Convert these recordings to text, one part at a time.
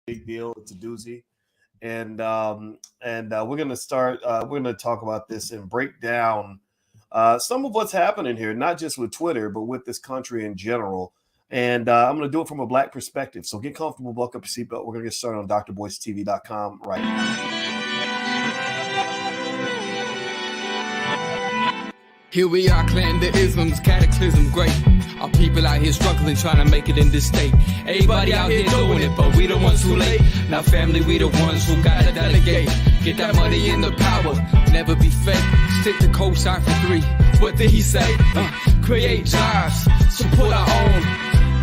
big deal. It's a doozy, and we're gonna start. We're gonna talk about this and break down some of what's happening here, not just with Twitter, but with this country in general. And I'm going to do it from a black perspective. So get comfortable, buckle up your seatbelt. We're going to get started on drboystv.com right now. Here we are, clan the isms, cataclysm, great. Our people out here struggling, trying to make it in this state. Everybody out here doing it, but we the ones too late. Now family, we the ones who gotta delegate. Get that money in the power, never be fake. Stick to cosign for 3. What did he say? Create jobs, support our own.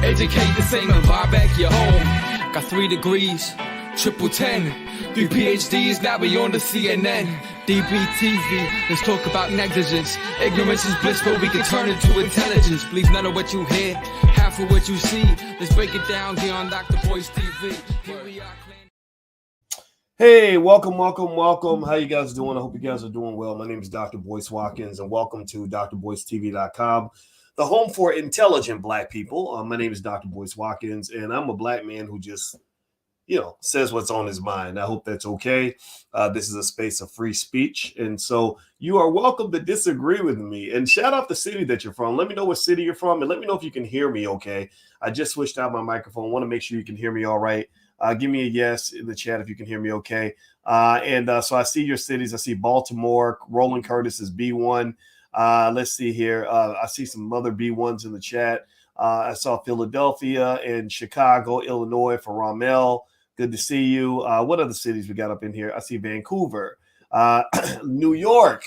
Educate the same and buy back your home. Got 3 degrees, triple 10. 3 PhDs, now we on the CNN. DBTV, let's talk about negligence. Ignorance is bliss, but we can turn it to intelligence. Believe none of what you hear, half of what you see. Let's break it down here on Dr. Boyce TV. Here we are. Hey, welcome. How you guys doing? I hope you guys are doing well. My name is Dr. Boyce Watkins, and welcome to drboystv.com, the home for intelligent black people. My name is Dr. Boyce Watkins, and I'm a black man who just says what's on his mind. I hope that's okay. This is a space of free speech. And so you are welcome to disagree with me, and shout out the city that you're from. Let me know what city you're from, and let me know if you can hear me okay. I just switched out my microphone. I want to make sure you can hear me all right. Give me a yes in the chat if you can hear me okay. So I see your cities. I see Baltimore. Roland Curtis is B1. Let's see here. I see some other B1s in the chat. I saw Philadelphia and Chicago, Illinois for Ramel. Good to see you. What other cities we got up in here? I see Vancouver, New York,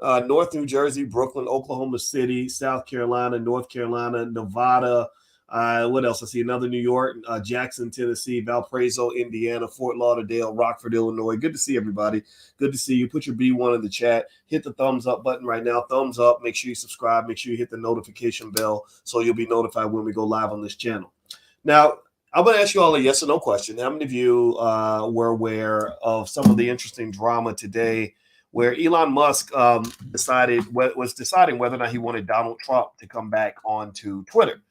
North New Jersey, Brooklyn, Oklahoma City, South Carolina, North Carolina, Nevada. What else? I see another New York, Jackson, Tennessee, Valparaiso, Indiana, Fort Lauderdale, Rockford, Illinois. Good to see everybody. Good to see you. Put your B1 in the chat. Hit the thumbs up button right now. Thumbs up. Make sure you subscribe. Make sure you hit the notification bell so you'll be notified when we go live on this channel. Now, I'm going to ask you all a yes or no question. How many of you were aware of some of the interesting drama today where Elon Musk was deciding whether or not he wanted Donald Trump to come back onto Twitter?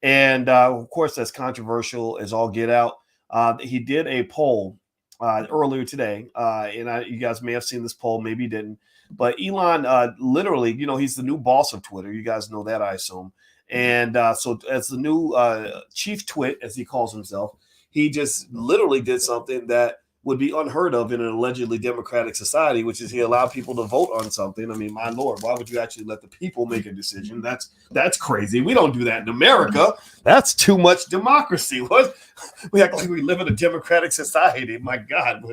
And of course, that's controversial as all get out. He did a poll earlier today, and you guys may have seen this poll, maybe you didn't. But Elon, literally, he's the new boss of Twitter. You guys know that, I assume. And so as the new chief twit, as he calls himself, he just literally did something that would be unheard of in an allegedly democratic society, which is he allowed people to vote on something. I mean, my Lord, why would you actually let the people make a decision? That's crazy. We don't do that in America. That's too much democracy. What? We act like we live in a democratic society. My God,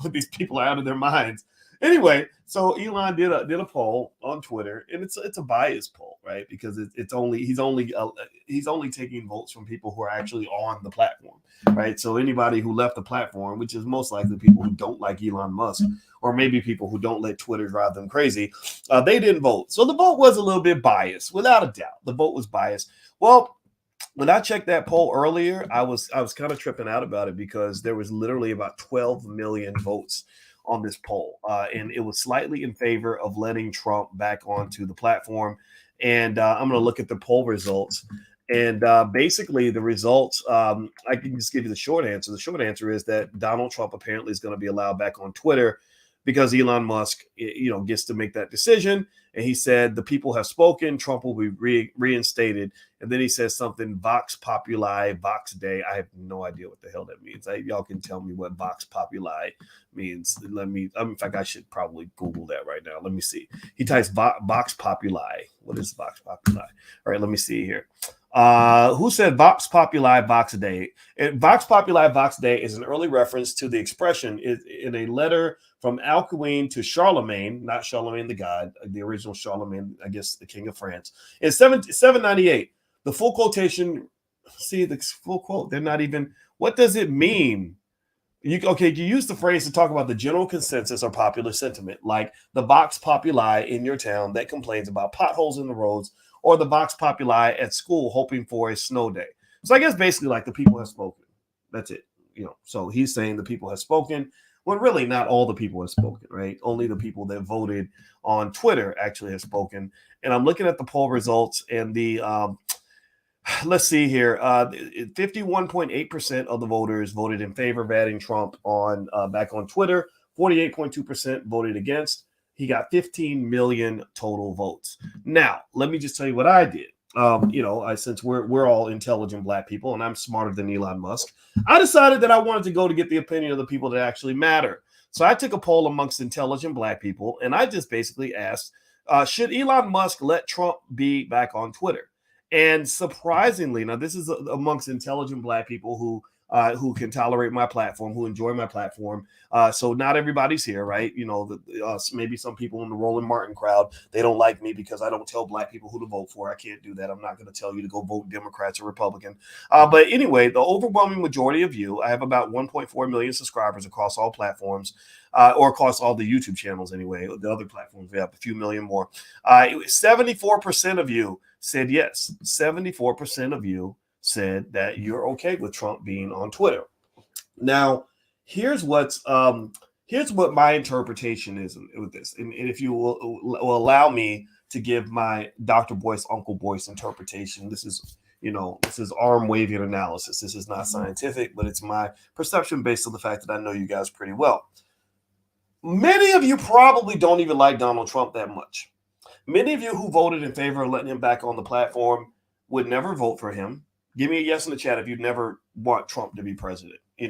these people are out of their minds. Anyway, so Elon did a poll on Twitter, and it's a biased poll, right? Because he's only taking votes from people who are actually on the platform, right? So anybody who left the platform, which is most likely people who don't like Elon Musk, or maybe people who don't let Twitter drive them crazy, they didn't vote. So the vote was a little bit biased, without a doubt. The vote was biased. Well, when I checked that poll earlier, I was kind of tripping out about it because there was literally about 12 million votes on this poll, and it was slightly in favor of letting Trump back onto the platform. And I'm going to look at the poll results, and basically the results, I can just give you the short answer. The short answer is that Donald Trump apparently is going to be allowed back on Twitter because Elon Musk, gets to make that decision. And he said the people have spoken. Trump will be reinstated. And then he says something, Vox Populi, Vox Day. I have no idea what the hell that means. Y'all can tell me what Vox Populi means. In fact, I should probably Google that right now. Let me see. He types Vox Populi. What is Vox Populi? All right, let me see here. Who said Vox Populi, Vox Day? Vox Populi, Vox Day is an early reference to the expression in a letter from Alcuin to Charlemagne, not Charlemagne the God, the original Charlemagne, I guess the king of France. In 798, the full quotation, see the full quote, they're not even, what does it mean? You use the phrase to talk about the general consensus or popular sentiment, like the Vox Populi in your town that complains about potholes in the roads, or the Vox Populi at school hoping for a snow day. So I guess basically like the people have spoken. That's it. So he's saying the people have spoken. Well, really not all the people have spoken, right? Only the people that voted on Twitter actually have spoken. And I'm looking at the poll results, and the let's see here. 51.8% of the voters voted in favor of adding Trump on back on Twitter. 48.2% voted against. He got 15 million total votes. Now, let me just tell you what I did. Since we're all intelligent black people and I'm smarter than Elon Musk, I decided that I wanted to go to get the opinion of the people that actually matter. So I took a poll amongst intelligent black people, and I just basically asked, should Elon Musk let Trump be back on Twitter? And surprisingly, now this is amongst intelligent black people who can tolerate my platform, who enjoy my platform. So not everybody's here, right? Maybe some people in the Roland Martin crowd, they don't like me because I don't tell black people who to vote for. I can't do that. I'm not going to tell you to go vote Democrats or Republican. But anyway, the overwhelming majority of you, I have about 1.4 million subscribers across all platforms, or across all the YouTube channels anyway. The other platforms, we have a few million more. 74% of you said yes. 74% of you said that you're okay with Trump being on Twitter. Now, here's what my interpretation is with this, and if you will allow me to give my Dr. Boyce, Uncle Boyce interpretation. This is arm waving analysis. This is not scientific, but it's my perception based on the fact that I know you guys pretty well. Many of you probably don't even like Donald Trump that much. Many of you who voted in favor of letting him back on the platform would never vote for him. Give me a yes in the chat if you'd never want Trump to be president. I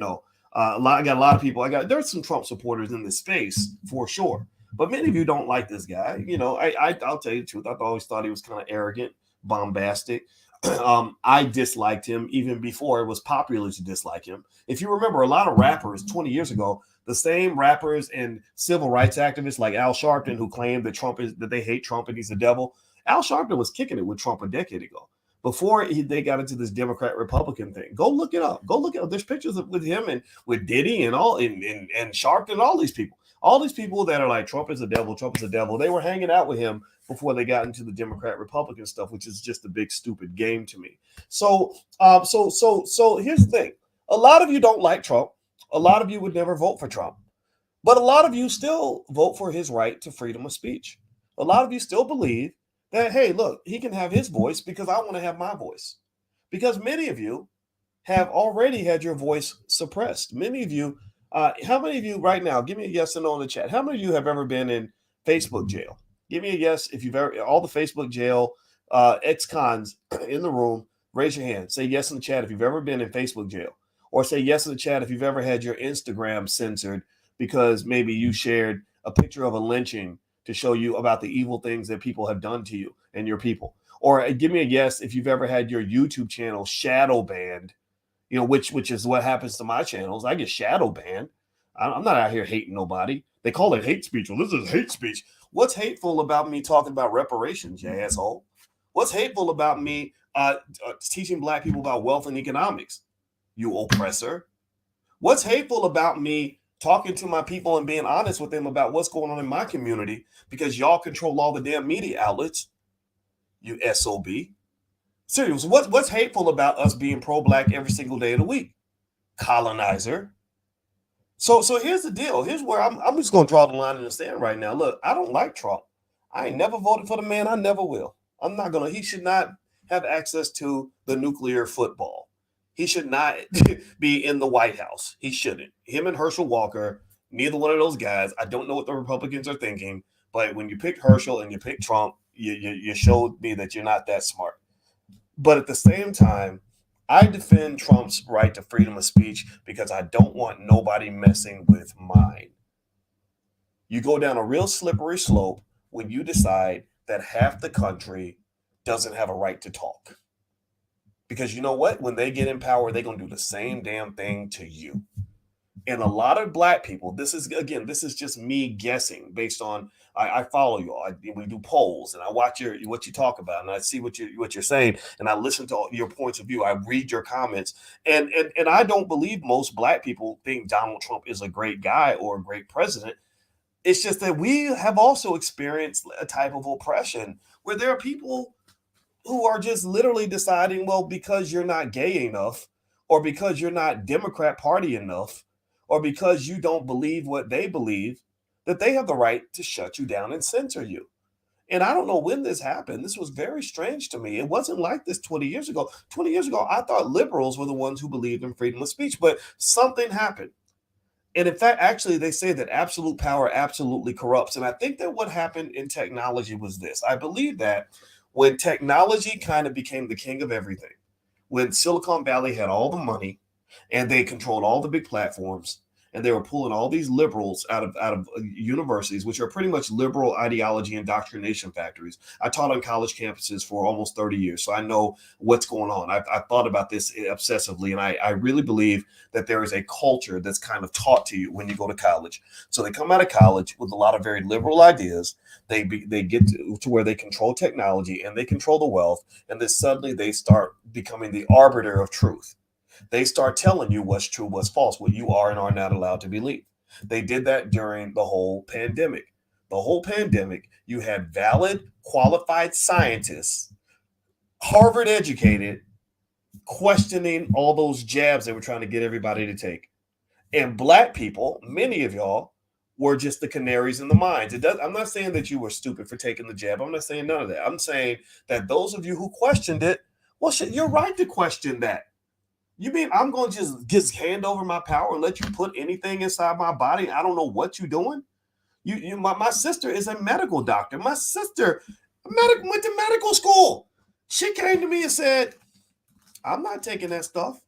got a lot of people. There's some Trump supporters in this space for sure, but many of you don't like this guy. I'll tell you the truth. I've always thought he was kind of arrogant, bombastic. I disliked him even before it was popular to dislike him. If you remember, a lot of rappers 20 years ago, the same rappers and civil rights activists like Al Sharpton, who claimed that they hate Trump and he's the devil. Al Sharpton was kicking it with Trump a decade ago. Before they got into this Democrat-Republican thing. Go look it up. There's pictures with him and with Diddy and Sharpton and all these people. All these people that are like, Trump is a devil, Trump is a devil. They were hanging out with him before they got into the Democrat-Republican stuff, which is just a big stupid game to me. So here's the thing. A lot of you don't like Trump. A lot of you would never vote for Trump. But a lot of you still vote for his right to freedom of speech. A lot of you still believe that, hey, look, he can have his voice because I want to have my voice. Because many of you have already had your voice suppressed. Many of you, how many of you right now, give me a yes and no in the chat. How many of you have ever been in Facebook jail? Give me a yes if you've ever, all the Facebook jail ex-cons in the room, raise your hand. Say yes in the chat if you've ever been in Facebook jail. Or say yes in the chat if you've ever had your Instagram censored because maybe you shared a picture of a lynching to show you about the evil things that people have done to you and your people. Or give me a yes if you've ever had your YouTube channel shadow banned, which is what happens to my channels. I get shadow banned. I'm not out here hating nobody. They call it hate speech. Well, this is hate speech. What's hateful about me talking about reparations, you asshole? What's hateful about me teaching black people about wealth and economics, you oppressor? What's hateful about me talking to my people and being honest with them about what's going on in my community because y'all control all the damn media outlets, you SOB? Seriously, what's hateful about us being pro-black every single day of the week? Colonizer. So here's the deal. Here's where I'm just going to draw the line in the sand right now. Look, I don't like Trump. I ain't never voted for the man. I never will. He should not have access to the nuclear football. He should not be in the White House. He shouldn't. Him and Herschel Walker, neither one of those guys. I don't know what the Republicans are thinking, but when you pick Herschel and you pick Trump, you showed me that you're not that smart. But at the same time, I defend Trump's right to freedom of speech because I don't want nobody messing with mine. You go down a real slippery slope when you decide that half the country doesn't have a right to talk. Because you know what? When they get in power, they're going to do the same damn thing to you. And a lot of black people, this is just me guessing based on, I follow you all. We do polls and I watch what you talk about and I see what you're saying and I listen to all your points of view. I read your comments and I don't believe most black people think Donald Trump is a great guy or a great president. It's just that we have also experienced a type of oppression where there are people who are just literally deciding, well, because you're not gay enough, or because you're not Democrat Party enough, or because you don't believe what they believe, that they have the right to shut you down and censor you. And I don't know when this happened. This was very strange to me. It wasn't like this 20 years ago. 20 years ago, I thought liberals were the ones who believed in freedom of speech, but something happened. And in fact, actually, they say that absolute power absolutely corrupts. And I think that what happened in technology was this. I believe that when technology kind of became the king of everything, when Silicon Valley had all the money and they controlled all the big platforms, and they were pulling all these liberals out of universities, which are pretty much liberal ideology indoctrination factories. I taught on college campuses for almost 30 years, so I know what's going on. I've thought about this obsessively, and I really believe that there is a culture that's kind of taught to you when you go to college. So they come out of college with a lot of very liberal ideas. They get to where they control technology and they control the wealth, and then suddenly they start becoming the arbiter of truth. They start telling you what's true, what's false, what you are and are not allowed to believe. They did that during the whole pandemic. The whole pandemic, you had valid, qualified scientists, Harvard educated, questioning all those jabs they were trying to get everybody to take. And black people, many of y'all, were just the canaries in the mines. I'm not saying that you were stupid for taking the jab. I'm not saying none of that. I'm saying that those of you who questioned it, well, shit, you're right to question that. You mean I'm going to just hand over my power and let you put anything inside my body? I don't know what you're doing. My sister is a medical doctor. My sister went to medical school. She came to me and said, I'm not taking that stuff.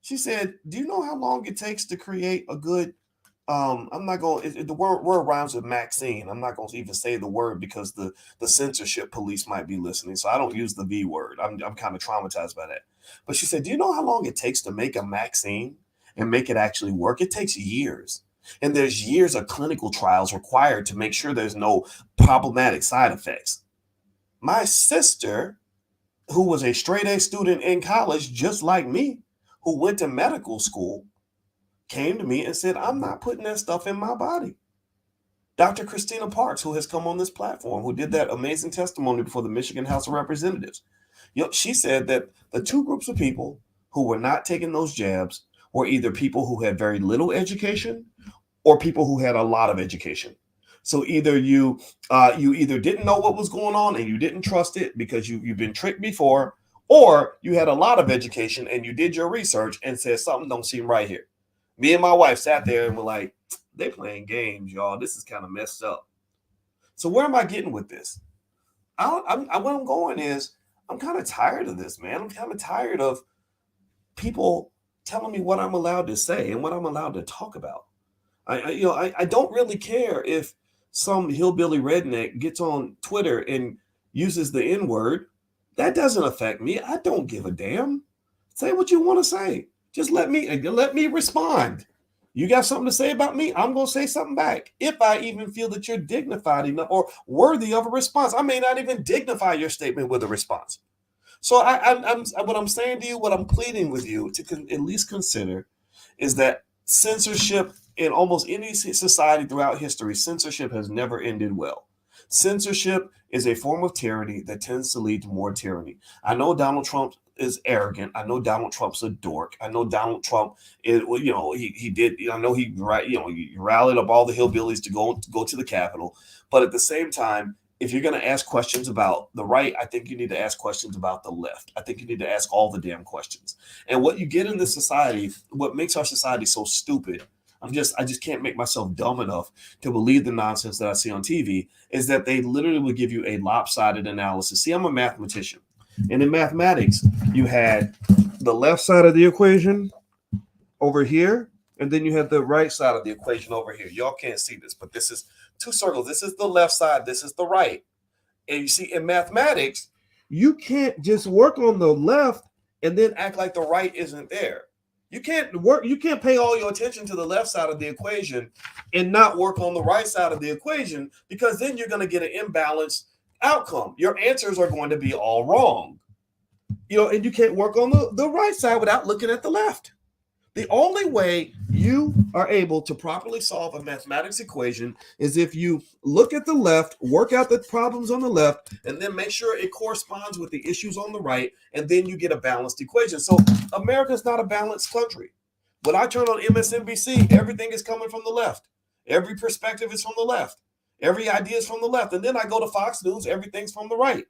She said, do you know how long it takes to create a good, I'm not going, the word rhymes with Maxine. I'm not going to even say the word because the censorship police might be listening. So I don't use the V word. I'm kind of traumatized by that. But she said, do you know how long it takes to make a vaccine and make it actually work? It takes years. And there's years of clinical trials required to make sure there's no problematic side effects. My sister, who was a straight A student in college, just like me, who went to medical school, came to me and said, I'm not putting that stuff in my body. Dr. Christina Parks, who has come on this platform, who did that amazing testimony before the Michigan House of Representatives. She said that the two groups of people who were not taking those jabs were either people who had very little education or people who had a lot of education. So either you either didn't know what was going on and you didn't trust it because you've been tricked before, or you had a lot of education and you did your research and said something don't seem right here. Me and my wife sat there and were like, they playing games, y'all. This is kind of messed up. So where am I getting with this? Where I'm going is, I'm kind of tired of this, man. I'm kind of tired of people telling me what I'm allowed to say and what I'm allowed to talk about. I don't really care if some hillbilly redneck gets on Twitter and uses the N-word. That doesn't affect me. I don't give a damn. Say what you want to say. Just let me respond. You got something to say about me? I'm going to say something back. If I even feel that you're dignified enough or worthy of a response, I may not even dignify your statement with a response. So I'm what I'm saying to you, what I'm pleading with you to at least consider is that censorship in almost any society throughout history, censorship has never ended well. Censorship is a form of tyranny that tends to lead to more tyranny. I know Donald Trump is arrogant. I know Donald Trump's a dork. I know Donald Trump is, he did. I know he rallied up all the hillbillies to go to the Capitol. But at the same time, if you're going to ask questions about the right, I think you need to ask questions about the left. I think you need to ask all the damn questions. And what you get in this society, what makes our society so stupid, I just can't make myself dumb enough to believe the nonsense that I see on TV, is that they literally will give you a lopsided analysis. See, I'm a mathematician. And in mathematics, you had the left side of the equation over here, and then you have the right side of the equation over here. Y'all can't see this, but this is two circles. This is the left side. This is the right. And you see, in mathematics, you can't just work on the left and then act like the right isn't there. You can't pay all your attention to the left side of the equation and not work on the right side of the equation, because then you're going to get an imbalanced outcome. Your answers are going to be all wrong. And you can't work on the right side without looking at the left. The only way you are able to properly solve a mathematics equation is if you look at the left, work out the problems on the left, and then make sure it corresponds with the issues on the right, and then you get a balanced equation. So America's not a balanced country. When I turn on MSNBC, everything is coming from the left. Every perspective is from the left. Every idea is from the left. And then I go to Fox News, everything's from the right.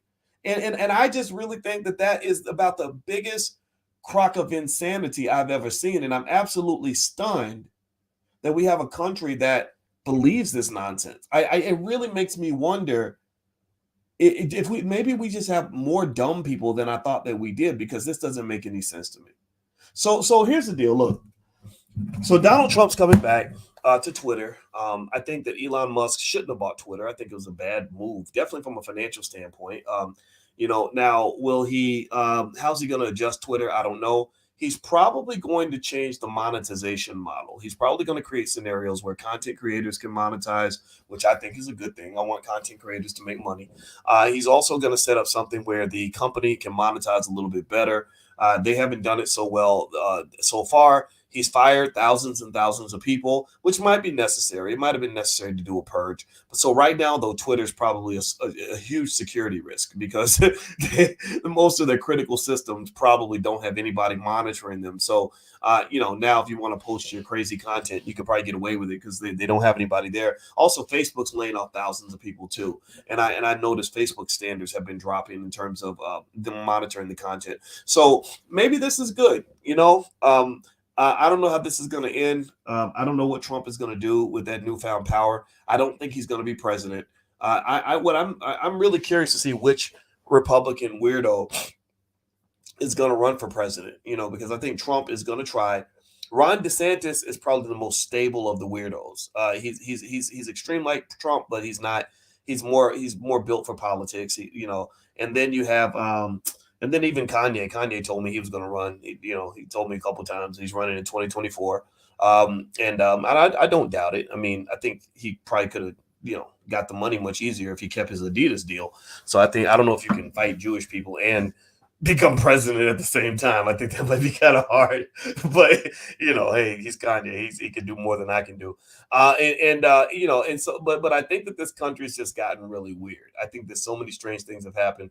And I just really think that is about the biggest crock of insanity I've ever seen. And I'm absolutely stunned that we have a country that believes this nonsense. It really makes me wonder if we just have more dumb people than I thought that we did, because this doesn't make any sense to me. So here's the deal. Look, so Donald Trump's coming back to Twitter. I think that Elon Musk shouldn't have bought Twitter. I think it was a bad move, definitely from a financial standpoint. Now will he? How's he going to adjust Twitter? I don't know. He's probably going to change the monetization model. He's probably going to create scenarios where content creators can monetize, which I think is a good thing. I want content creators to make money. He's also going to set up something where the company can monetize a little bit better. They haven't done it so well so far. He's fired thousands and thousands of people, which might be necessary. It might have been necessary to do a purge. But so right now, though, Twitter's probably a huge security risk, because most of their critical systems probably don't have anybody monitoring them. So, now if you want to post your crazy content, you can probably get away with it because they don't have anybody there. Also, Facebook's laying off thousands of people too. And I noticed Facebook standards have been dropping in terms of them monitoring the content. So maybe this is good, I don't know how this is going to end. I don't know what Trump is going to do with that newfound power. I don't think he's going to be president. I'm really curious to see which Republican weirdo is going to run for president. Because I think Trump is going to try. Ron DeSantis is probably the most stable of the weirdos. He's extreme like Trump, but he's not. He's more built for politics. And then you have. And then even Kanye told me he was going to run. He told me a couple of times he's running in 2024. I don't doubt it. I mean, I think he probably could have, got the money much easier if he kept his Adidas deal. So I don't know if you can fight Jewish people and become president at the same time. I think that might be kind of hard. But hey, he's Kanye. He can do more than I can do. But I think that this country's just gotten really weird. I think that so many strange things have happened.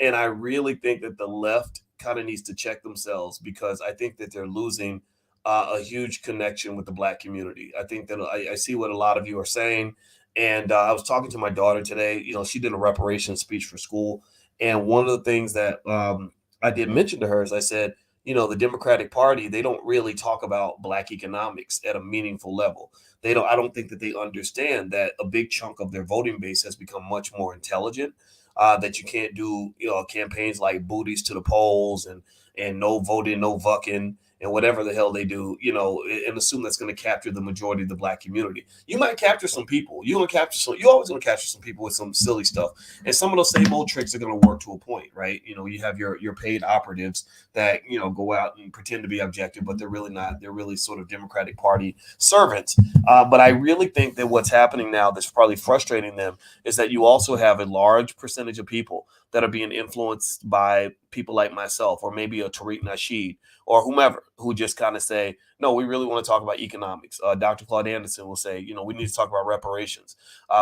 And I really think that the left kind of needs to check themselves, because I think that they're losing a huge connection with the Black community. I think that I see what a lot of you are saying. And I was talking to my daughter today. She did a reparations speech for school. And one of the things that I did mention to her is I said, the Democratic Party, they don't really talk about Black economics at a meaningful level. I don't think that they understand that a big chunk of their voting base has become much more intelligent. That you can't do, campaigns like booties to the polls and no voting, no vucking, and whatever the hell they do, and assume that's going to capture the majority of the Black community. You might capture some people. You're always going to capture some people with some silly stuff. And some of those same old tricks are going to work to a point, right? You have your paid operatives that, go out and pretend to be objective, but they're really not. They're really sort of Democratic Party servants. But I really think that what's happening now that's probably frustrating them is that you also have a large percentage of people that are being influenced by people like myself, or maybe a Tariq Nasheed or whomever, who just kind of say, no, we really want to talk about economics. Dr. Claude Anderson will say, we need to talk about reparations.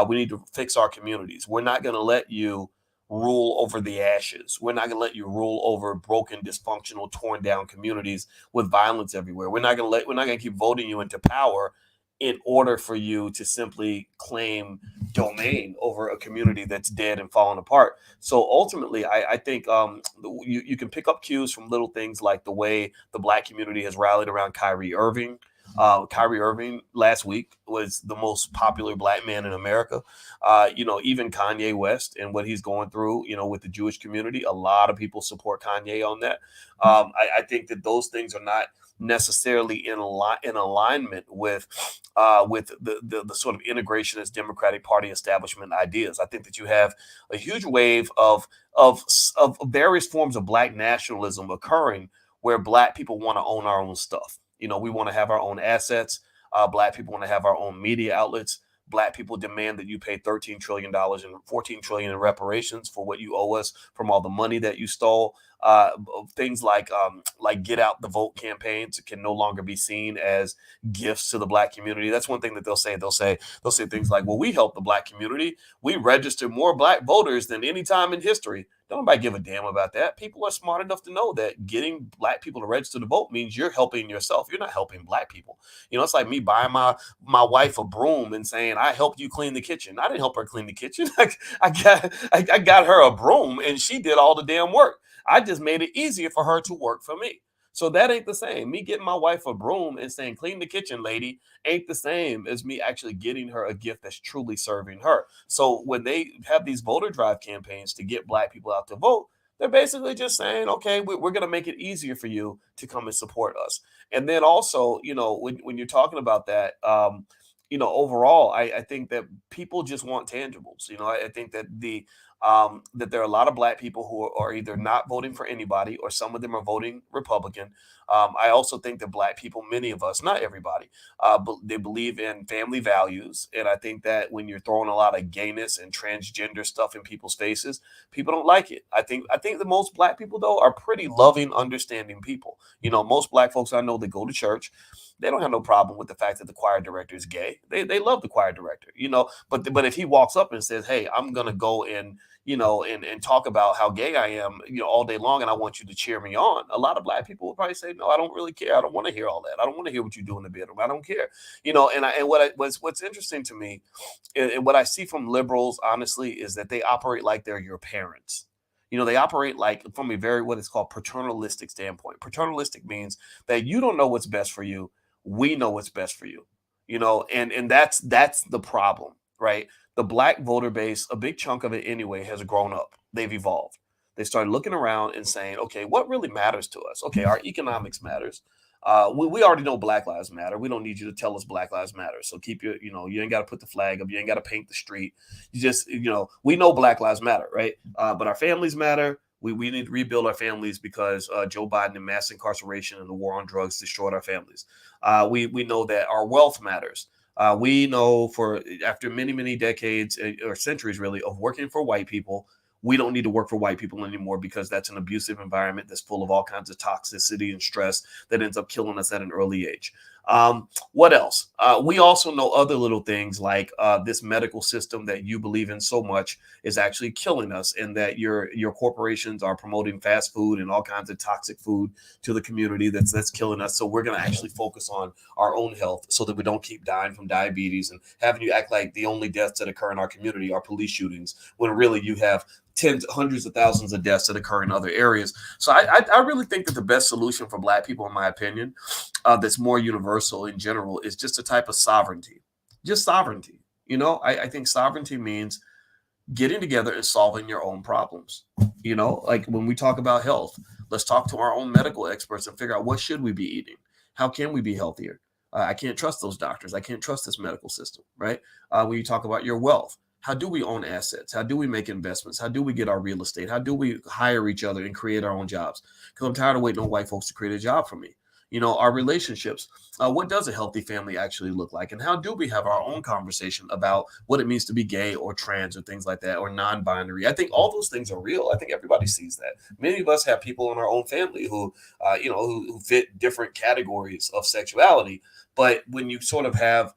We need to fix our communities. We're not going to let you rule over the ashes. We're not going to let you rule over broken, dysfunctional, torn down communities with violence everywhere. We're not going to keep voting you into power in order for you to simply claim domain over a community that's dead and falling apart. So ultimately, I think you can pick up cues from little things like the way the Black community has rallied around Kyrie Irving. Kyrie Irving last week was the most popular Black man in America. Even Kanye West and what he's going through, with the Jewish community, a lot of people support Kanye on that. I think that those things are not necessarily in alignment with the sort of integrationist Democratic Party establishment ideas. I think that you have a huge wave of various forms of Black nationalism occurring, where Black people want to own our own stuff. We want to have our own assets. Black people want to have our own media outlets. Black people demand that you pay $13 trillion and $14 trillion in reparations for what you owe us from all the money that you stole. Things like get out the vote campaigns can no longer be seen as gifts to the Black community. That's one thing that they'll say. They'll say things like, well, we help the Black community. We register more Black voters than any time in history. Don't nobody give a damn about that. People are smart enough to know that getting black people to register to vote means you're helping yourself. You're not helping black people. It's like me buying my wife a broom and saying, I helped you clean the kitchen. I didn't help her clean the kitchen. I got her a broom and she did all the damn work. I just made it easier for her to work for me. So that ain't the same. Me getting my wife a broom and saying, clean the kitchen, lady, ain't the same as me actually getting her a gift that's truly serving her. So when they have these voter drive campaigns to get black people out to vote, they're basically just saying, okay, we're going to make it easier for you to come and support us. And then also, when you're talking about that, overall, I think that people just want tangibles. I think that that there are a lot of black people who are either not voting for anybody or some of them are voting Republican. I also think that black people, many of us, not everybody, but they believe in family values. And I think that when you're throwing a lot of gayness and transgender stuff in people's faces, people don't like it. I think that most black people, though, are pretty loving, understanding people. Most black folks I know that go to church, they don't have no problem with the fact that the choir director is gay. They love the choir director, but if he walks up and says, hey, I'm going to go and talk about how gay I am, all day long, and I want you to cheer me on, a lot of black people will probably say, no, I don't really care. I don't want to hear all that. I don't want to hear what you do in the bedroom. I don't care. What's interesting to me and what I see from liberals, honestly, is that they operate like they're your parents. They operate like from a very, what is called paternalistic standpoint. Paternalistic means that you don't know what's best for you. We know what's best for you, and that's the problem, right? The black voter base, a big chunk of it anyway, has grown up. They've evolved. They started looking around and saying, okay, what really matters to us? Okay, our economics matters. We already know Black Lives Matter. We don't need you to tell us Black Lives Matter. So keep your, you ain't got to put the flag up. You ain't got to paint the street. You just, we know Black Lives Matter, right? But our families matter. We need to rebuild our families because Joe Biden and mass incarceration and the war on drugs destroyed our families. We know that our wealth matters. We know after many, many decades or centuries, really, of working for white people, we don't need to work for white people anymore because that's an abusive environment that's full of all kinds of toxicity and stress that ends up killing us at an early age. What else? We also know other little things like this medical system that you believe in so much is actually killing us, and that your corporations are promoting fast food and all kinds of toxic food to the community that's killing us. So we're going to actually focus on our own health so that we don't keep dying from diabetes and having you act like the only deaths that occur in our community are police shootings, when really you have hundreds of thousands of deaths that occur in other areas. So I really think that the best solution for black people, in my opinion, that's more universal in general, is just a type of sovereignty. Just sovereignty. I think sovereignty means getting together and solving your own problems. Like when we talk about health, let's talk to our own medical experts and figure out what should we be eating? How can we be healthier? I can't trust those doctors. I can't trust this medical system, right? When you talk about your wealth, how do we own assets? How do we make investments? How do we get our real estate? How do we hire each other and create our own jobs? Because I'm tired of waiting on white folks to create a job for me. Our relationships. What does a healthy family actually look like? And how do we have our own conversation about what it means to be gay or trans or things like that, or non-binary? I think all those things are real. I think everybody sees that. Many of us have people in our own family who fit different categories of sexuality. But when you sort of have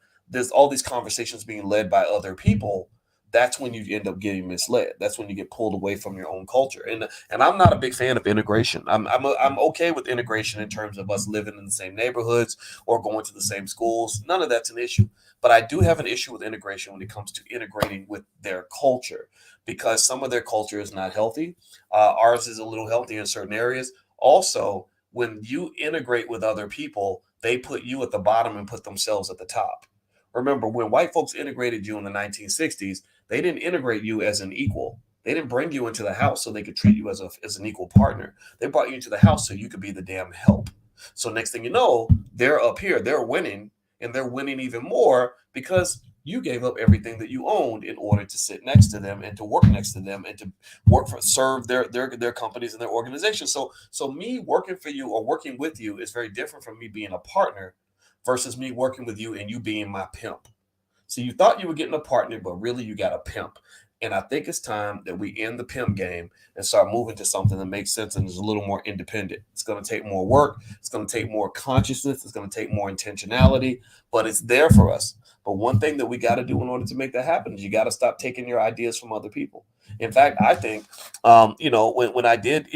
all these conversations being led by other people, that's when you end up getting misled. That's when you get pulled away from your own culture. And I'm not a big fan of integration. I'm okay with integration in terms of us living in the same neighborhoods or going to the same schools. None of that's an issue. But I do have an issue with integration when it comes to integrating with their culture, because some of their culture is not healthy. Ours is a little healthy in certain areas. Also, when you integrate with other people, they put you at the bottom and put themselves at the top. Remember, when white folks integrated you in the 1960s, they didn't integrate you as an equal. They didn't bring you into the house so they could treat you as an equal partner. They brought you into the house so you could be the damn help. So next thing you know, they're up here, they're winning, and they're winning even more because you gave up everything that you owned in order to sit next to them and to work next to them and to serve their companies and their organizations. So me working for you or working with you is very different from me being a partner versus me working with you and you being my pimp. So you thought you were getting a partner, but really you got a pimp. And I think it's time that we end the pimp game and start moving to something that makes sense and is a little more independent. It's going to take more work. It's going to take more consciousness. It's going to take more intentionality, but it's there for us. But one thing that we got to do in order to make that happen is you got to stop taking your ideas from other people. In fact, I think, when I did,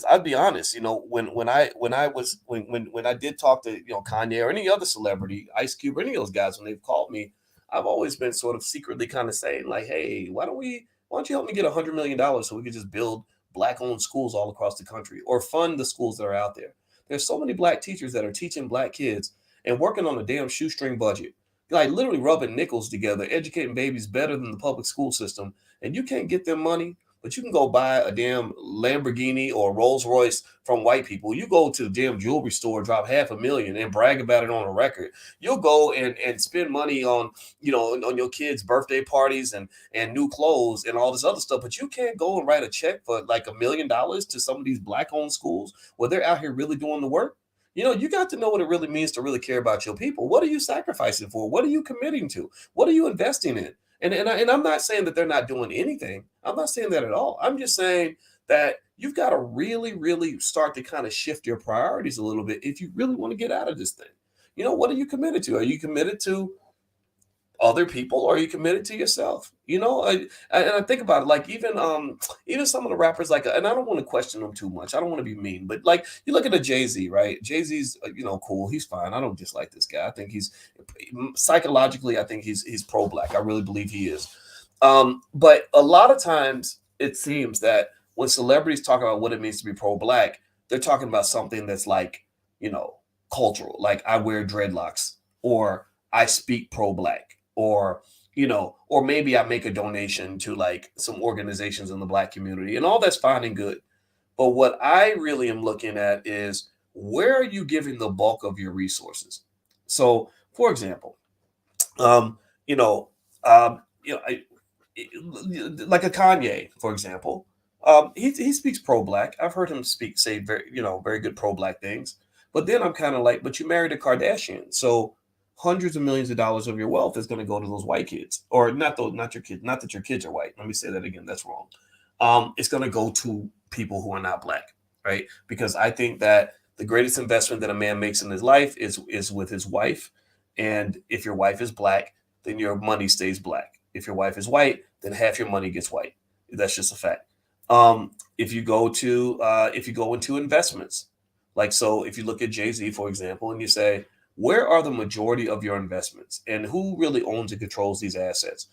I'll be honest, when I did talk to, Kanye or any other celebrity, Ice Cube, or any of those guys, when they've called me, I've always been sort of secretly kind of saying like, hey, why don't you help me get $100 million so we could just build black owned schools all across the country or fund the schools that are out there. There's so many black teachers that are teaching black kids and working on a damn shoestring budget, like literally rubbing nickels together, educating babies better than the public school system. And you can't get them money, but you can go buy a damn Lamborghini or Rolls Royce from white people. You go to the damn jewelry store, drop $500,000 and brag about it on a record. You'll go and spend money on, on your kids' birthday parties and new clothes and all this other stuff. But you can't go and write a check for like $1 million to some of these black owned schools where they're out here really doing the work. You got to know what it really means to really care about your people. What are you sacrificing for? What are you committing to? What are you investing in? And I'm not saying that they're not doing anything. I'm not saying that at all. I'm just saying that you've got to really, really start to kind of shift your priorities a little bit if you really want to get out of this thing. What are you committed to? Are you committed to other people, or are you committed to yourself? I think about it, like even some of the rappers, like, and I don't want to question them too much. I don't want to be mean, but like you look at a Jay-Z, right? Jay-Z's, cool. He's fine. I don't dislike this guy. I think he's psychologically, I think he's pro-black. I really believe he is. But a lot of times it seems that when celebrities talk about what it means to be pro-black, they're talking about something that's like, cultural, like I wear dreadlocks, or I speak pro-black, or maybe I make a donation to like some organizations in the black community, and all that's fine and good. But what I really am looking at is, where are you giving the bulk of your resources? So, for example, like a Kanye, for example, he speaks pro-black. I've heard him say very good pro-black things. But then I'm kind of like, but you married a Kardashian, so hundreds of millions of dollars of your wealth is going to go to those white kids, or not your kids. Not that your kids are white. Let me say that again. That's wrong. It's going to go to people who are not black, right? Because I think that the greatest investment that a man makes in his life is with his wife. And if your wife is black, then your money stays black. If your wife is white, then half your money gets white. That's just a fact. If you go into investments, like, so if you look at Jay-Z, for example, and you say, where are the majority of your investments, and who really owns and controls these assets?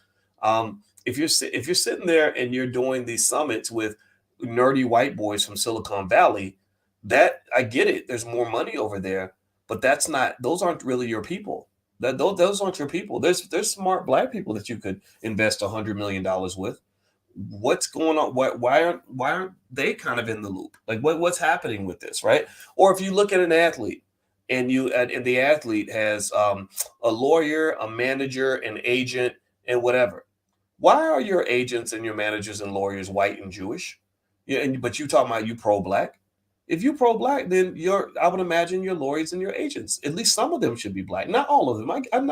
If you're sitting there and you're doing these summits with nerdy white boys from Silicon Valley, that I get it. There's more money over there, but those aren't really your people. Those aren't your people. There's smart black people that you could invest $100 million with. What's going on? Why aren't they kind of in the loop? Like what's happening with this, right? Or if you look at an athlete, and the athlete has a lawyer, a manager, an agent, and whatever. Why are your agents and your managers and lawyers white and Jewish? But you talking about you pro-black? If you pro-black, then I would imagine your lawyers and your agents, at least some of them, should be black. Not all of them. I'm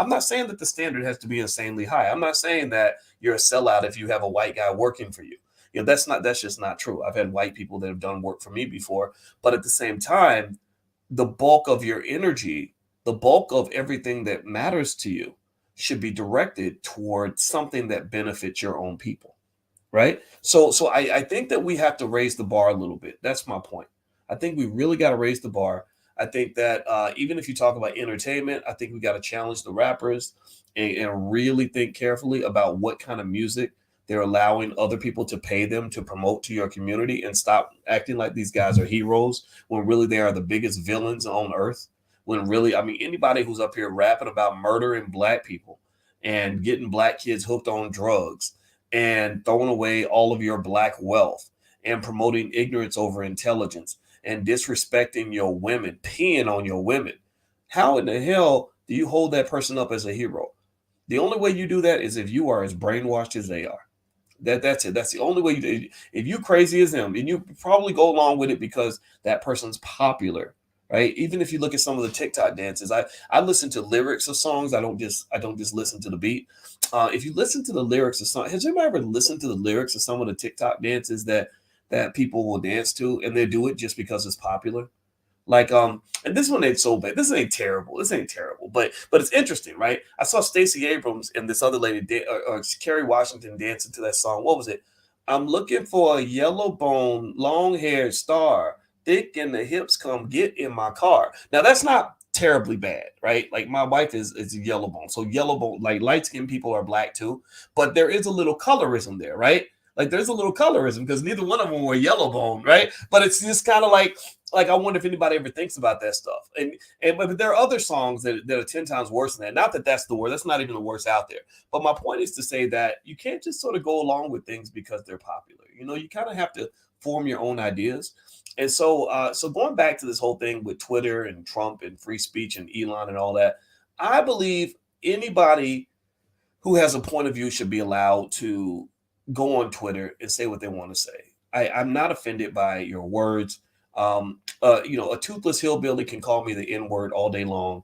not saying that the standard has to be insanely high. I'm not saying that you're a sellout if you have a white guy working for you. That's just not true. I've had white people that have done work for me before, but at the same time, the bulk of your energy, the bulk of everything that matters to you should be directed toward something that benefits your own people, right? So I think that we have to raise the bar a little bit. That's my point. I think we really got to raise the bar. I think that even if you talk about entertainment, I think we got to challenge the rappers and really think carefully about what kind of music they're allowing other people to pay them to promote to your community, and stop acting like these guys are heroes when really they are the biggest villains on earth. When really, anybody who's up here rapping about murdering black people and getting black kids hooked on drugs and throwing away all of your black wealth and promoting ignorance over intelligence and disrespecting your women, peeing on your women, how in the hell do you hold that person up as a hero? The only way you do that is if you are as brainwashed as they are. That's it. That's the only way you do. If you crazy as them, and you probably go along with it because that person's popular, right? Even if you look at some of the TikTok dances, I listen to lyrics of songs. I don't just listen to the beat. If you listen to the lyrics of songs, has anybody ever listened to the lyrics of some of the TikTok dances that people will dance to, and they do it just because it's popular? Like, and this one ain't so bad. This ain't terrible. This ain't terrible, but it's interesting, right? I saw Stacey Abrams and this other lady, or Kerry Washington, dancing to that song. What was it? I'm looking for a yellow bone, long haired star, thick in the hips. Come get in my car. Now that's not terribly bad, right? Like my wife is a yellow bone, so yellow bone, like light skinned people are black too, but there is a little colorism there, right? Like there's a little colorism because neither one of them were yellow bone, right? But it's just kind of like I wonder if anybody ever thinks about that stuff. And but there are other songs that are 10 times worse than that. Not that that's the worst. That's not even the worst out there. But my point is to say that you can't just sort of go along with things because they're popular. You know, you kind of have to form your own ideas. And so so going back to this whole thing with Twitter and Trump and free speech and Elon and all that, I believe anybody who has a point of view should be allowed to go on Twitter and say what they want to say. I'm not offended by your words. You know, a toothless hillbilly can call me the N-word all day long.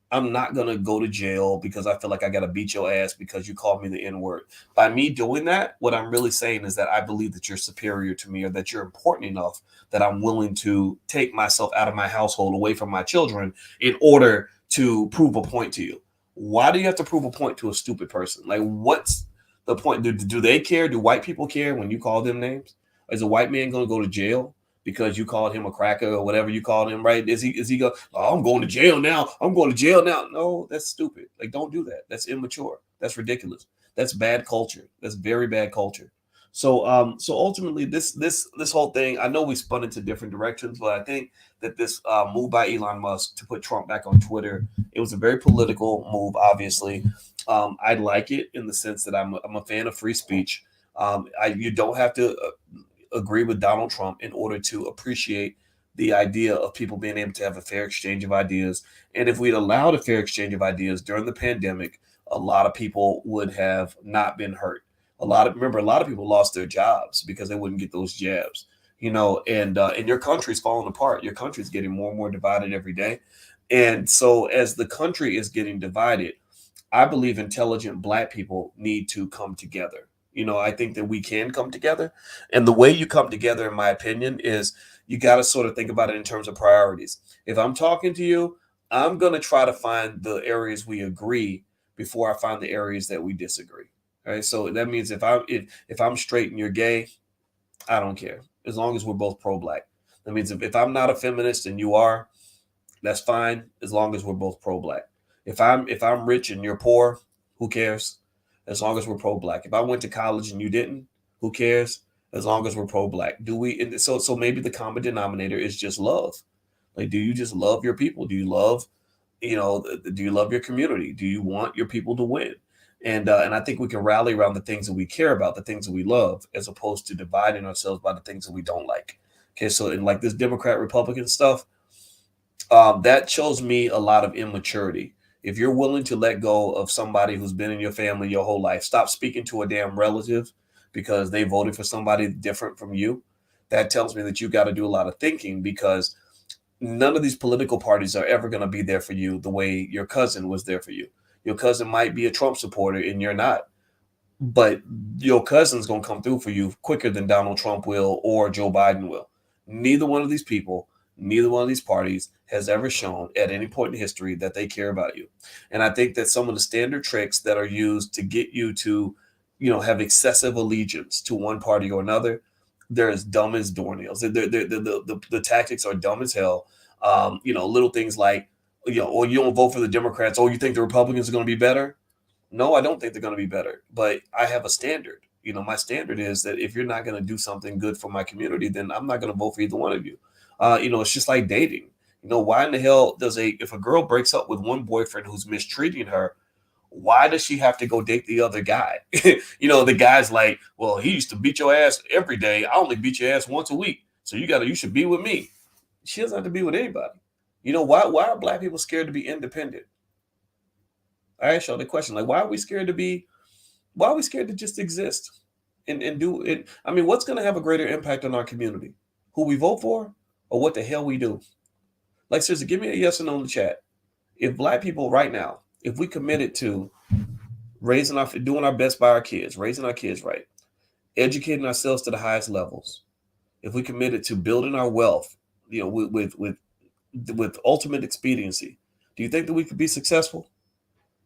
I'm not going to go to jail because I feel like I got to beat your ass because you called me the N-word. By me doing that, what I'm really saying is that I believe that you're superior to me or that you're important enough that I'm willing to take myself out of my household, away from my children, in order to prove a point to you. Why do you have to prove a point to a stupid person? Like, what's the point? Do they care? Do white people care when you call them names? Is a white man going to go to jail because you called him a cracker or whatever you called him, right? Is he go, oh, I'm going to jail now. I'm going to jail now. No, that's stupid. Like, don't do that. That's immature. That's ridiculous. That's bad culture. That's very bad culture. So so ultimately this whole thing, I know we spun into different directions, but I think that this move by Elon Musk to put Trump back on Twitter, it was a very political move, obviously. I like it in the sense that I'm a fan of free speech. You don't have to agree with Donald Trump in order to appreciate the idea of people being able to have a fair exchange of ideas. And if we'd allowed a fair exchange of ideas during the pandemic, a lot of people would have not been hurt. A lot of people lost their jobs because they wouldn't get those jabs, you know, and your country's falling apart. Your country's getting more and more divided every day. And so as the country is getting divided, I believe intelligent Black people need to come together. You know, I think that we can come together. And the way you come together, in my opinion, is you got to sort of think about it in terms of priorities. If I'm talking to you, I'm going to try to find the areas we agree before I find the areas that we disagree. All right. So that means if I'm straight and you're gay, I don't care, as long as we're both pro-Black. That means if I'm not a feminist and you are, that's fine, as long as we're both pro-Black. If I'm rich and you're poor, who cares? As long as we're pro-Black. If I went to college and you didn't, who cares? As long as we're pro-Black. Do we? So maybe the common denominator is just love. Like, do you just love your people? Do you love, you know, do you love your community? Do you want your people to win? And I think we can rally around the things that we care about, the things that we love, as opposed to dividing ourselves by the things that we don't like. Okay, so in like this Democrat Republican stuff, that shows me a lot of immaturity. If you're willing to let go of somebody who's been in your family your whole life, stop speaking to a damn relative because they voted for somebody different from you, that tells me that you got to do a lot of thinking, because none of these political parties are ever going to be there for you the way your cousin was there for you. Your cousin might be a Trump supporter and you're not, but your cousin's going to come through for you quicker than Donald Trump will or Joe Biden will. Neither one of these people, neither one of these parties has ever shown at any point in history that they care about you. And I think that some of the standard tricks that are used to get you to, you know, have excessive allegiance to one party or another, they're as dumb as doornails. The tactics are dumb as hell. You know, little things like, you know, or you don't vote for the Democrats. Oh, you think the Republicans are going to be better? No, I don't think they're going to be better. But I have a standard. You know, my standard is that if you're not going to do something good for my community, then I'm not going to vote for either one of you. You know, it's just like dating. You know, why in the hell if a girl breaks up with one boyfriend who's mistreating her, why does she have to go date the other guy? You know, the guy's like, well, he used to beat your ass every day. I only beat your ass once a week. So you should be with me. She doesn't have to be with anybody. You know, why are Black people scared to be independent? I ask y'all the question, like, why are we scared to just exist and do it? I mean, what's going to have a greater impact on our community? Who we vote for or what the hell we do? Like, seriously, give me a yes or no in the chat. If Black people right now, if we committed to doing our best by our kids, raising our kids right, educating ourselves to the highest levels, if we committed to building our wealth, you know, with with ultimate expediency, do you think that we could be successful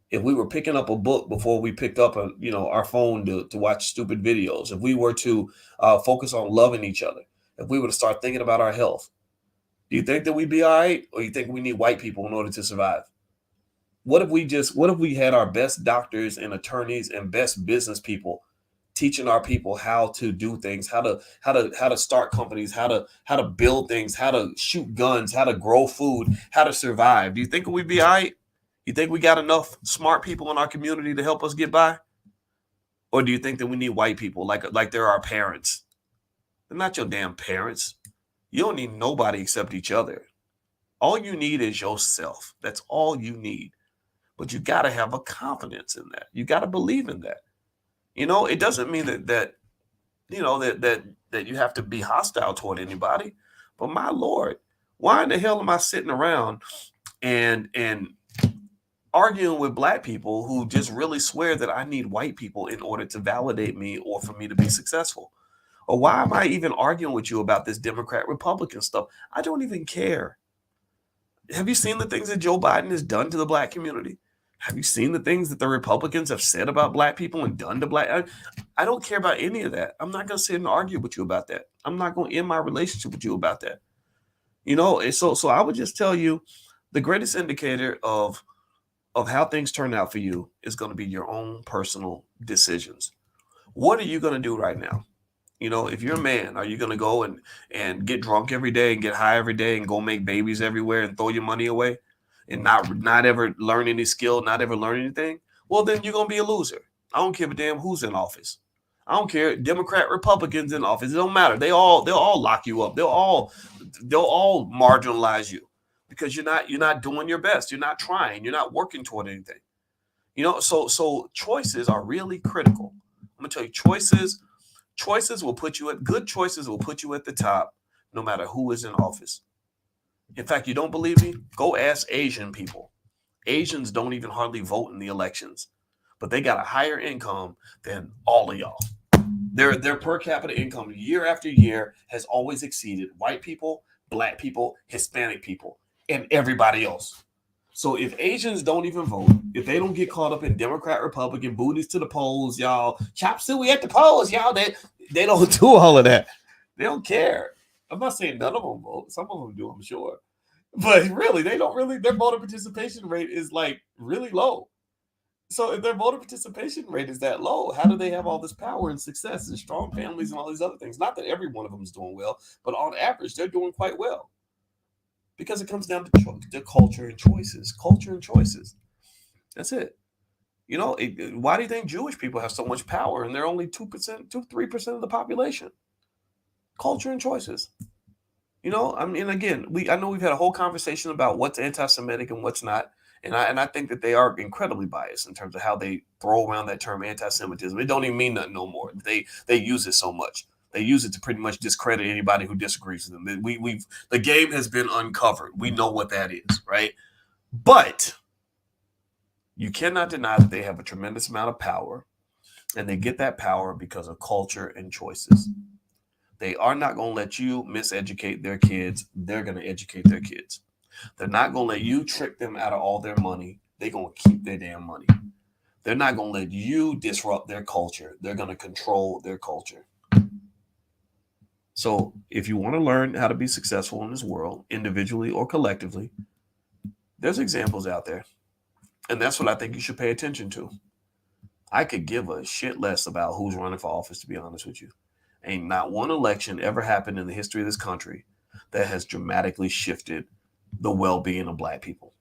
if we were picking up a book before we picked up our phone to watch stupid videos? If we were to focus on loving each other, if we were to start thinking about our health, do you think that we'd be all right, or you think we need white people in order to survive? What if we had our best doctors and attorneys and best business people teaching our people how to do things, how to start companies, how to build things, how to shoot guns, how to grow food, how to survive? Do you think we'd be all right? You think we got enough smart people in our community to help us get by? Or do you think that we need white people like they're our parents? They're not your damn parents. You don't need nobody except each other. All you need is yourself. That's all you need. But you got to have a confidence in that. You got to believe in that. It doesn't mean that you have to be hostile toward anybody. But my Lord, why in the hell am I sitting around and arguing with black people who just really swear that I need white people in order to validate me or for me to be successful? Or why am I even arguing with you about this Democrat Republican stuff? I don't even care. Have you seen the things that Joe Biden has done to the black community? Have you seen the things that the Republicans have said about black people and done to black? I don't care about any of that. I'm not going to sit and argue with you about that. I'm not going to end my relationship with you about that. So I would just tell you, the greatest indicator of how things turn out for you is going to be your own personal decisions. What are you going to do right now? If you're a man, are you going to go and get drunk every day and get high every day and go make babies everywhere and throw your money away and not ever learn any skill, not ever learn anything? Well, then you're going to be a loser. I don't give a damn who's in office. I don't care. Democrat, Republicans in office. It don't matter. They'll all lock you up. They'll all marginalize you because you're not doing your best. You're not trying. You're not working toward anything. So choices are really critical. I'm going to tell you, choices will put you at good choices will put you at the top no matter who is in office. In fact, you don't believe me? Go ask Asian people. Asians don't even hardly vote in the elections, but they got a higher income than all of y'all. Their per capita income year after year has always exceeded white people, black people, Hispanic people, and everybody else. So if Asians don't even vote, if they don't get caught up in Democrat, Republican, booties to the polls, y'all, chop suey at the polls, y'all, they don't do all of that. They don't care. I'm not saying none of them vote. Some of them do, I'm sure. But really, their voter participation rate is like really low. So if their voter participation rate is that low, how do they have all this power and success and strong families and all these other things? Not that every one of them is doing well, but on average, they're doing quite well. Because it comes down to culture and choices. Culture and choices. That's it. Why do you think Jewish people have so much power and they're only 3% of the population? Culture and choices. Again, I know we've had a whole conversation about what's anti-Semitic and what's not. And I think that they are incredibly biased in terms of how they throw around that term anti-Semitism. It don't even mean nothing no more. They use it so much. They use it to pretty much discredit anybody who disagrees with them. The game has been uncovered. We know what that is, right? But you cannot deny that they have a tremendous amount of power, and they get that power because of culture and choices. They are not going to let you miseducate their kids. They're going to educate their kids. They're not going to let you trick them out of all their money. They're going to keep their damn money. They're not going to let you disrupt their culture. They're going to control their culture. So if you want to learn how to be successful in this world, individually or collectively, there's examples out there. And that's what I think you should pay attention to. I could give a shit less about who's running for office, to be honest with you. Ain't not one election ever happened in the history of this country that has dramatically shifted the well-being of black people.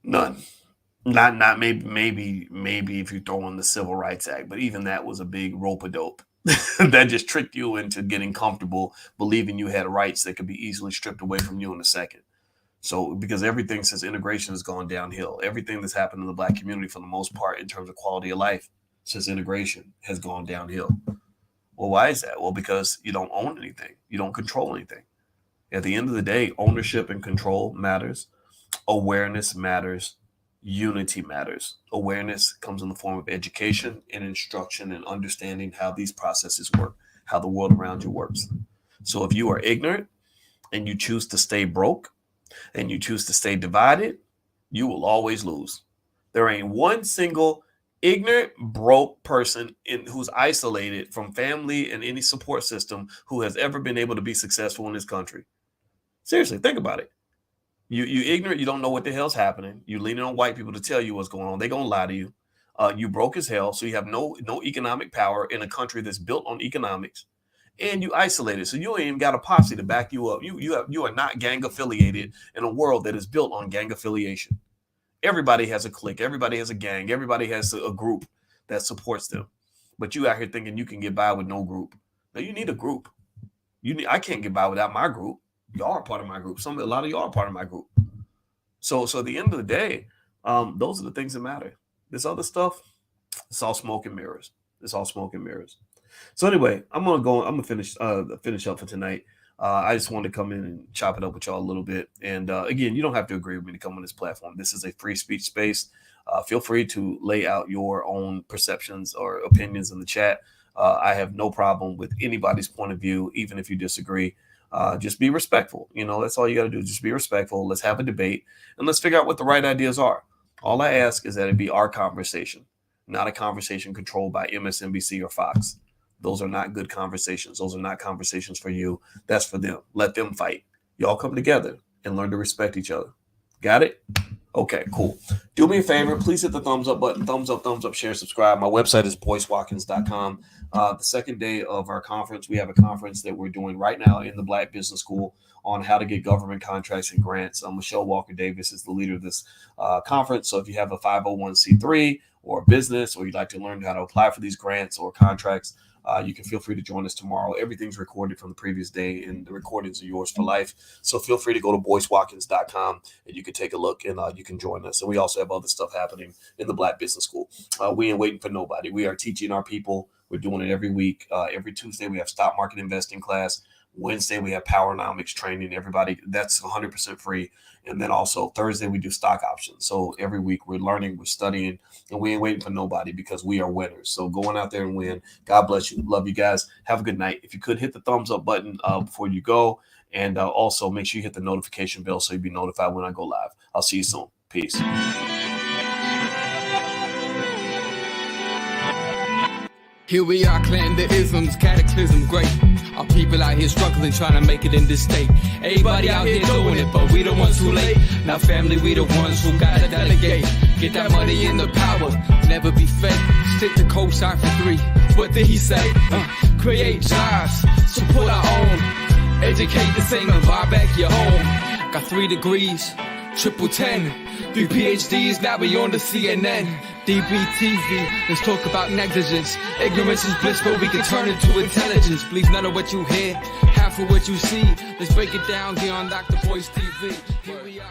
None. Not maybe if you throw in the Civil Rights Act, but even that was a big rope-a-dope. That just tricked you into getting comfortable, believing you had rights that could be easily stripped away from you in a second. So because everything since integration has gone downhill, everything that's happened in the black community for the most part in terms of quality of life since integration has gone downhill. Well, why is that? Well, because you don't own anything. You don't control anything. At the end of the day, ownership and control matters. Awareness matters. Unity matters. Awareness comes in the form of education and instruction and understanding how these processes work, how the world around you works. So if you are ignorant and you choose to stay broke and you choose to stay divided, you will always lose. There ain't one single ignorant, broke person who's isolated from family and any support system who has ever been able to be successful in this country. Seriously, think about it. You ignorant, you don't know what the hell's happening. You leaning on white people to tell you what's going on. They're gonna lie to you. You broke as hell, so you have no economic power in a country that's built on economics, and you isolated, so you ain't even got a posse to back you up. You are not gang affiliated in a world that is built on gang affiliation. Everybody has a clique, everybody has a gang, everybody has a group that supports them. But you out here thinking you can get by with no group. No, you need a group. I can't get by without my group. Y'all are part of my group. A lot of y'all are part of my group. So at the end of the day, those are the things that matter. This other stuff, it's all smoke and mirrors. It's all smoke and mirrors. So anyway, I'm gonna finish up for tonight. I just wanted to come in and chop it up with y'all a little bit. And again, you don't have to agree with me to come on this platform. This is a free speech space. Feel free to lay out your own perceptions or opinions in the chat. I have no problem with anybody's point of view, even if you disagree. Just be respectful. That's all you got to do. Just be respectful. Let's have a debate and let's figure out what the right ideas are. All I ask is that it be our conversation, not a conversation controlled by MSNBC or Fox. Those are not good conversations. Those are not conversations for you. That's for them. Let them fight. Y'all come together and learn to respect each other. Got it? Okay, cool. Do me a favor. Please hit the thumbs up button. Thumbs up, share, subscribe. My website is boycewatkins.com. The second day of our conference, we have a conference that we're doing right now in the Black Business School on how to get government contracts and grants. Michelle Walker Davis is the leader of this conference. So if you have a 501c3 or a business, or you'd like to learn how to apply for these grants or contracts, you can feel free to join us tomorrow. Everything's recorded from the previous day, and the recordings are yours for life. So feel free to go to boycewatkins.com, and you can take a look, and you can join us. And we also have other stuff happening in the Black Business School. We ain't waiting for nobody. We are teaching our people. We're doing it every week. Every Tuesday, we have stock market investing class. Wednesday, we have Powernomics training. Everybody, that's 100% free. And then also Thursday, we do stock options. So every week we're learning, we're studying, and we ain't waiting for nobody because we are winners. So going out there and win. God bless you. Love you guys. Have a good night. If you could hit the thumbs up button before you go. And also make sure you hit the notification bell so you'll be notified when I go live. I'll see you soon. Peace. Here we are, clan the isms, cataclysm great. Our people out here struggling, trying to make it in this state. Everybody out here doing it, but we the ones who late. Now family, we the ones who gotta delegate. Get that money in the power, never be fake. Stick to co-sign for 3. What did he say? Create jobs, support our own. Educate the same and buy back your home. Got 3 degrees, triple 10. 3 PhDs, now we on the CNN. DBTV, let's talk about negligence. Ignorance is bliss, but we can turn it to intelligence. Believe none of what you hear, half of what you see. Let's break it down here on Dr. Boyce TV. Here we are.